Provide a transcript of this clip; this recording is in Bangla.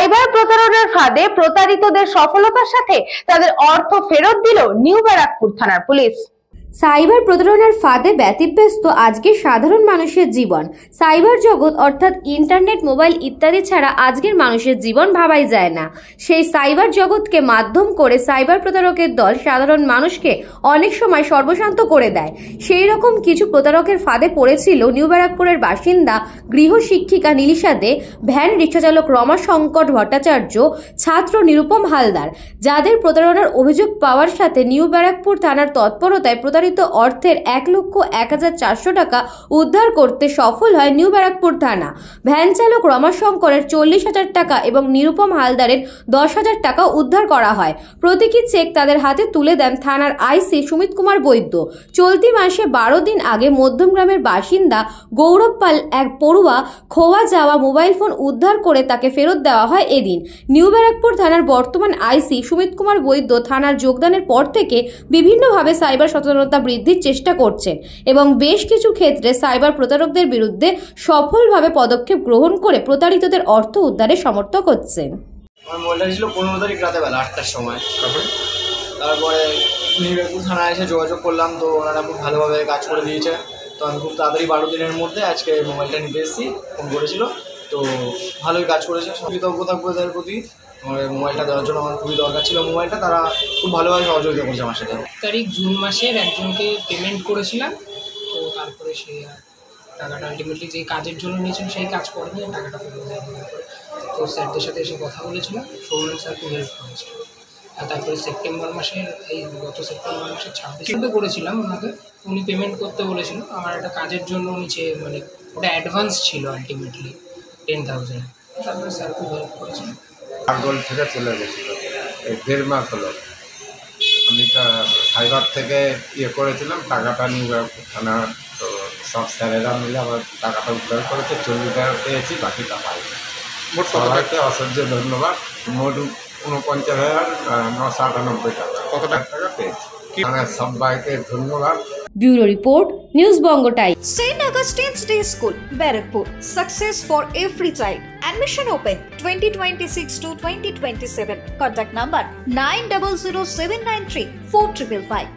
সাইবার প্রতারণার ফাঁদে প্রতারিতদের সফলতার সাথে তাদের অর্থ ফেরত দিল নিউ ব্যারাকপুর থানার পুলিশ। সাইবার প্রতারণার ফাঁদে ব্যতিব্যস্ত আজকের সাধারণ মানুষের জীবন। সাইবার জগৎ অর্থাৎ ইন্টারনেট, মোবাইল ইত্যাদি ছাড়া আজকের মানুষের জীবন ভাবাই যায় না। সেই সাইবার জগৎকে মাধ্যম করে সাইবার প্রতারকের দল সাধারণ মানুষকে অনেক সময় সর্বশান্ত করে দেয়। সেই রকম কিছু প্রতারকের ফাঁদে পড়েছিল নিউ ব্যারাকপুরের বাসিন্দা গৃহশিক্ষিকা নীলিশা দে, ভ্যান রিক্সাচালক রমাশঙ্কর ভট্টাচার্য, ছাত্র নিরুপম হালদার, যাদের প্রতারণার অভিযোগ পাওয়ার সাথে নিউ ব্যারাকপুর থানার তৎপরতায় প্রতারিত অর্থের 1,01,400 টাকা উদ্ধার করতে সফল হয় নিউ ব্যারাকপুর থানা। ভ্যান চালক রমাশঙ্করের 40,000 টাকা এবং নিরুপম হালদারের 10,000 টাকা উদ্ধার করা হয়। প্রতীকী চেক তাদের হাতে তুলে দেন থানার আইসি সুমিত কুমার বৈদ্য। চলতি মাসে 12 দিন আগে মধ্যমগ্রামের বাসিন্দা গৌরব পাল এক পড়ুয়া খোয়া যাওয়া মোবাইল ফোন উদ্ধার করে তাকে ফেরত দেওয়া হয়। এদিন নিউ ব্যারাকপুর থানার বর্তমান আইসি সুমিত কুমার বৈদ্য থানার যোগদানের পর থেকে বিভিন্নভাবে সাইবার সচেতনতা বৃদ্ধির চেষ্টা করছেন এবং বেশ কিছু ক্ষেত্রে সাইবার প্রতারকদের বিরুদ্ধে সফলভাবে পদক্ষেপ গ্রহণ করে প্রতারিতদের অর্থ উদ্ধারে সমর্থক হচ্ছেন। আমার মোবাইলটা ছিল 15 তারিখ রাতে বেলা 8টার সময়। তারপরে নিউ ব্যারাকপুর থানায় এসে যোগাযোগ করলাম, তো ওনারা খুব ভালোভাবে কাজ করে দিয়েছে। তো আমি খুব তাড়াতাড়ি 12 দিনের মধ্যে আজকে মোবাইলটা নিতে এসেছি। ফোন করেছিল, তো ভালোই কাজ করেছে। কৃতজ্ঞ থাকবো তাদের প্রতি। মোবাইলটা দেওয়ার জন্য আমার খুবই দরকার ছিল মোবাইলটা, তারা খুব ভালোভাবে সহযোগিতা করছে আমার সাথে। তারিখ জুন মাসের একজনকে পেমেন্ট করেছিলাম, তো তারপরে সে টাকাটা আলটিমেটলি যে কাজের জন্য নিয়েছিল সেই কাজ করেনি, টাকাটা ফেরত দেয়। তো স্যারদের সাথে এসে কথা বলেছিলাম, সৌমেন স্যার খুব হেল্প করেছিল। আর তারপরে সেপ্টেম্বর মাসের গত সেপ্টেম্বর মাসের 26 করেছিলাম ওনাকে, উনি পেমেন্ট করতে বলেছিল আমার একটা কাজের জন্য। উনি মানে ওটা অ্যাডভান্স ছিল আলটিমেটলি 10,000। তারপরে স্যার খুব হেল্প করেছিল। আরগোল থেকে চলে গেছিল, এই 1.5 মাস হলো। আমি সাইবার থেকে করেছিলাম, টাকাটা নিউ ব্যারাকপুর থানা, তো সব স্যারেরা মিলে আমার টাকাটা উদ্ধার করেছে। 40,000 পেয়েছি, বাকিটা পাইনি। মোট সবাইকে অসহ্য ধন্যবাদ। মোট 49,998 টাকা, কত টাকা পেয়েছি। সবাইকে ধন্যবাদ। Bureau report, news Banga time. St. Augustine's Day School, Barakpur. Success for every child. Admission open 2026 to 2027. Contact number 900793 4555.